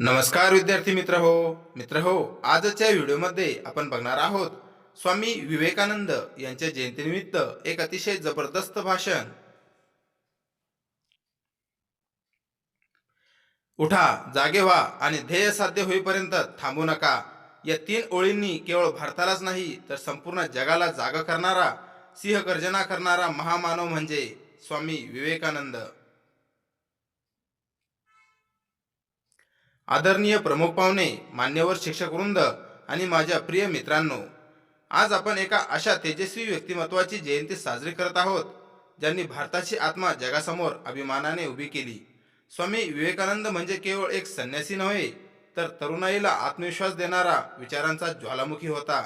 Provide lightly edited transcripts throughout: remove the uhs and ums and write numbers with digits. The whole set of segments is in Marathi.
नमस्कार विद्यार्थी मित्र हो आजच्या व्हिडिओमध्ये आपण बघणार आहोत स्वामी विवेकानंद यांच्या जयंतीनिमित्त एक अतिशय जबरदस्त भाषण। उठा, जागे व्हा आणि ध्येय साध्य होईपर्यंत थांबू नका। या तीन ओळींनी केवळ भारतालाच नाही तर संपूर्ण जगाला जाग करणारा, सिंहगर्जना करणारा महामानव म्हणजे स्वामी विवेकानंद। आदरणीय प्रमुख पाहुणे, मान्यवर शिक्षक वृंद आणि माझ्या प्रिय मित्रांनो, आज आपण एका अशा तेजस्वी व्यक्तिमत्वाची जयंती साजरी करत आहोत ज्यांनी भारताची आत्मा जगासमोर अभिमानाने उभी केली। स्वामी विवेकानंद म्हणजे केवळ एक संन्यासी नव्हे, तर तरुणाईला आत्मविश्वास देणारा विचारांचा ज्वालामुखी होता।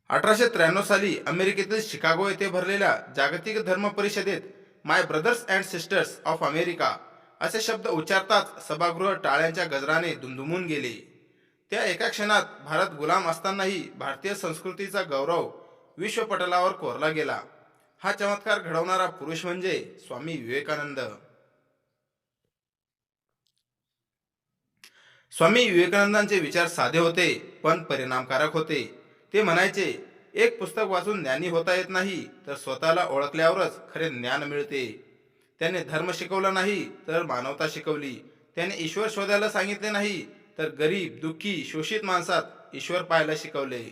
1893 साली अमेरिकेतील शिकागो येथे भरलेल्या जागतिक धर्म परिषदेत my brothers and sisters of America असे शब्द उच्चारताच सभागृह टाळ्यांच्या गजराने दुमदुमून गेले। त्या एका क्षणात भारत गुलाम असतानाही भारतीय संस्कृतीचा गौरव विश्वपटलावर कोरला गेला। हा चमत्कार घडवणारा पुरुष म्हणजे स्वामी विवेकानंद। स्वामी विवेकानंदांचे विचार साधे होते पण परिणामकारक होते। ते म्हणायचे, एक पुस्तक वाचून ज्ञानी होता येत नाही, तर स्वतःला ओळखल्यावरच खरे ज्ञान मिळते। त्याने धर्म शिकवला नाही तर मानवता शिकवली। त्याने ईश्वर शोधायला सांगितले नाही, तर गरीब, दुःखी, शोषित माणसात ईश्वर पाहायला शिकवले।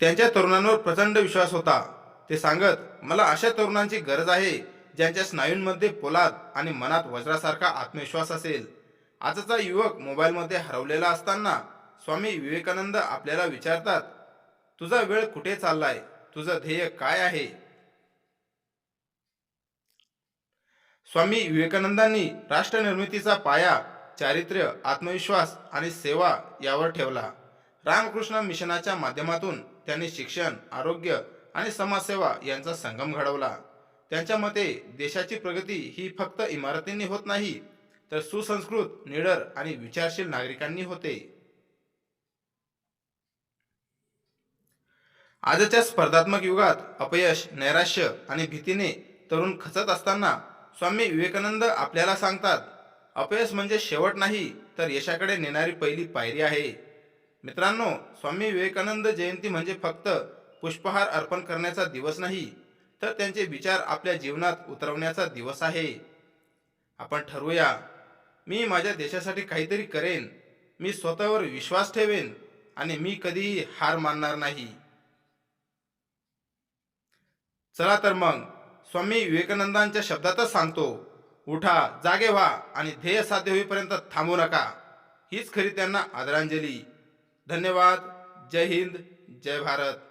त्यांच्या तरुणांवर प्रचंड विश्वास होता। ते सांगत, मला अशा तरुणांची गरज आहे ज्यांच्या स्नायूंमध्ये पोलाद आणि मनात वज्रासारखा आत्मविश्वास असेल। आजचा युवक मोबाईलमध्ये हरवलेला असताना स्वामी विवेकानंद आपल्याला विचारतात, तुझा वेळ कुठे चाललाय, तुझं ध्येय काय आहे? स्वामी विवेकानंदांनी राष्ट्र निर्मितीचा पाया चारित्र्य, आत्मविश्वास आणि सेवा यावर ठेवला। रामकृष्ण मिशनाच्या माध्यमातून त्यांनी शिक्षण, आरोग्य आणि समाजसेवा यांचा संगम घडवला। त्यांच्या मते देशाची प्रगती ही फक्त इमारतींनी होत नाही, तर सुसंस्कृत, निडर आणि विचारशील नागरिकांनी होते। आजच्या स्पर्धात्मक युगात अपयश, नैराश्य आणि भीतीने तरुण खचत असताना स्वामी विवेकानंद आपल्याला सांगतात, अपयश म्हणजे शेवट नाही, तर यशाकडे नेणारी पहिली पायरी आहे। मित्रांनो, स्वामी विवेकानंद जयंती म्हणजे फक्त पुष्पहार अर्पण करण्याचा दिवस नाही, तर त्यांचे विचार आपल्या जीवनात उतरवण्याचा दिवस आहे। आपण ठरवूया, मी माझ्या देशासाठी काहीतरी करेन, मी स्वतःवर विश्वास ठेवेन आणि मी कधीही हार मानणार नाही। चला तर मग स्वामी विवेकानंदांच्या शब्दातच सांगतो, उठा, जागे व्हा आणि ध्येय साध्य होईपर्यंत थांबू नका। हीच खरी त्यांना आदरांजली। धन्यवाद। जय हिंद, जय भारत।